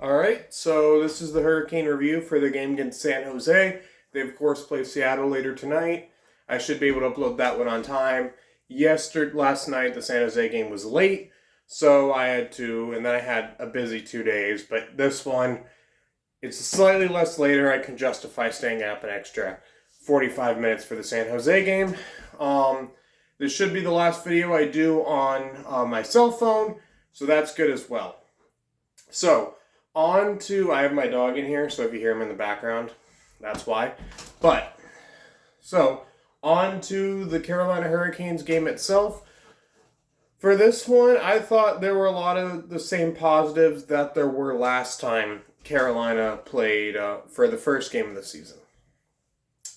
Alright, so this is the Hurricane review for the game against San Jose. They, of course, play Seattle later tonight. I should be able to upload that one on time. Last night, the San Jose game was late, so I had to, and then I had a busy 2 days. But this one, it's slightly less later. I can justify staying up an extra 45 minutes for the San Jose game. This should be the last video I do on my cell phone, so that's good as well. So, I have my dog in here, so if you hear him in the background, that's why. On to the Carolina Hurricanes game itself. For this one, I thought there were a lot of the same positives that there were last time Carolina played for the first game of the season.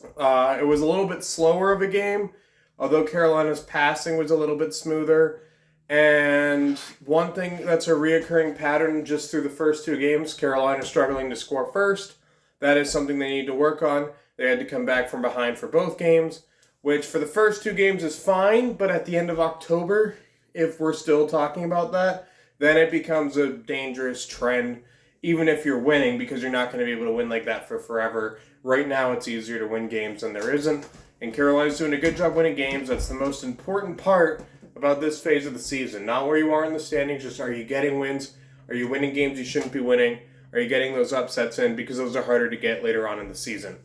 It was a little bit slower of a game, although Carolina's passing was a little bit smoother. And one thing that's a reoccurring pattern just through the first 2 games, Carolina struggling to score first. That is something they need to work on. They had to come back from behind for both games, which for the first 2 games is fine, but at the end of October, if we're still talking about that, then it becomes a dangerous trend, even if you're winning, because you're not going to be able to win like that for forever. Right now, it's easier to win games than there isn't, and Carolina's doing a good job winning games. That's the most important part about this phase of the season. Not where you are in the standings, just are you getting wins? Are you winning games you shouldn't be winning? Are you getting those upsets in? Because those are harder to get later on in the season.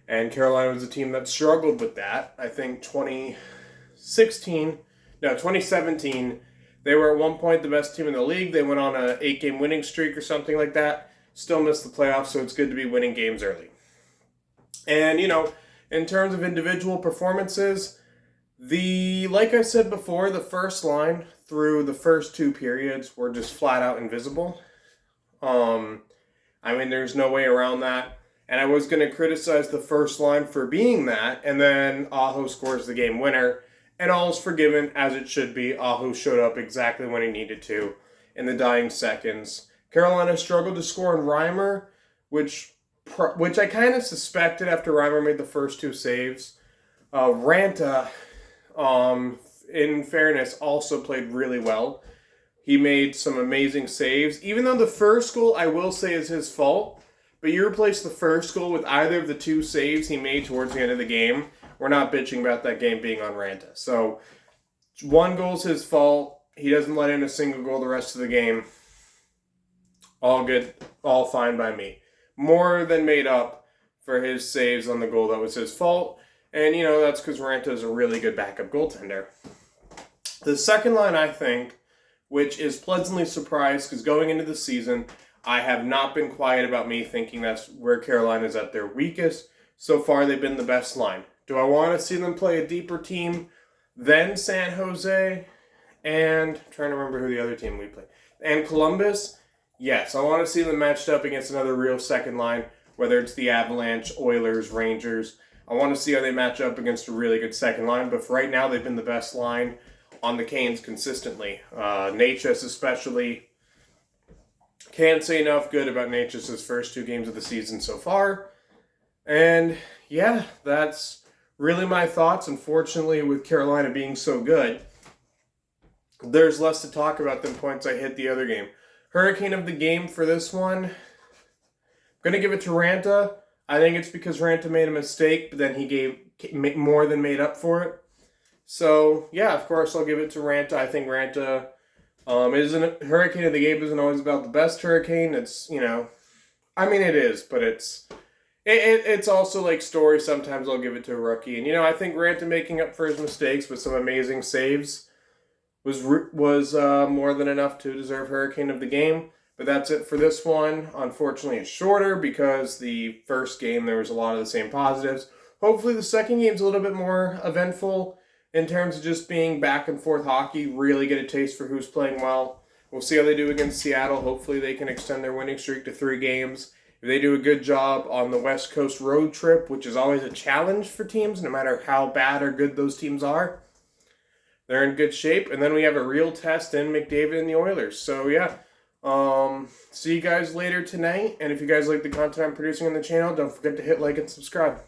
And Carolina was a team that struggled with that. I think 2017, they were at one point the best team in the league. They went on an 8-game winning streak or something like that. Still missed the playoffs, so it's good to be winning games early. And, in terms of individual performances, like I said before, the first line through the first 2 periods were just flat out invisible. There's no way around that. And I was going to criticize the first line for being that, and then Aho scores the game winner, and all is forgiven as it should be. Aho showed up exactly when he needed to in the dying seconds. Carolina struggled to score on Reimer, which I kind of suspected after Reimer made the first 2 saves. Raanta, in fairness, also played really well. He made some amazing saves. Even though the first goal, I will say, is his fault, but you replace the first goal with either of the 2 saves he made towards the end of the game, we're not bitching about that game being on Raanta. So, 1 goal's his fault. He doesn't let in a single goal the rest of the game. All good. All fine by me. More than made up for his saves on the goal that was his fault. And, that's because Raanta is a really good backup goaltender. The second line, I think, which is pleasantly surprised, because going into the season, I have not been quiet about me thinking that's where Carolina's at their weakest. So far, they've been the best line. Do I want to see them play a deeper team than San Jose? And I'm trying to remember who the other team we played. And Columbus? Yes, I want to see them matched up against another real second line, whether it's the Avalanche, Oilers, Rangers. I want to see how they match up against a really good second line, but for right now, they've been the best line on the Canes consistently. Necas especially. Can't say enough good about Necas' first 2 games of the season so far. And yeah, that's really my thoughts. Unfortunately, with Carolina being so good, there's less to talk about than points I hit the other game. Hurricane of the game for this one, I'm going to give it to Raanta. I think it's because Raanta made a mistake, but then he more than made up for it. So, yeah, of course, I'll give it to Raanta. I think Raanta Hurricane of the game isn't always about the best Hurricane. It's, it is, but it's also like Story. Sometimes I'll give it to a rookie. And, I think Raanta making up for his mistakes with some amazing saves was more than enough to deserve Hurricane of the game. But that's it for this one. Unfortunately, it's shorter because the first game there was a lot of the same positives. Hopefully the second game's a little bit more eventful in terms of just being back and forth hockey. Really get a taste for who's playing well. We'll see how they do against Seattle. Hopefully they can extend their winning streak to 3 games. If they do a good job on the West Coast road trip, which is always a challenge for teams, no matter how bad or good those teams are, they're in good shape. And then we have a real test in McDavid and the Oilers. So, yeah. See you guys later tonight. And if you guys like the content I'm producing on the channel, don't forget to hit like and subscribe.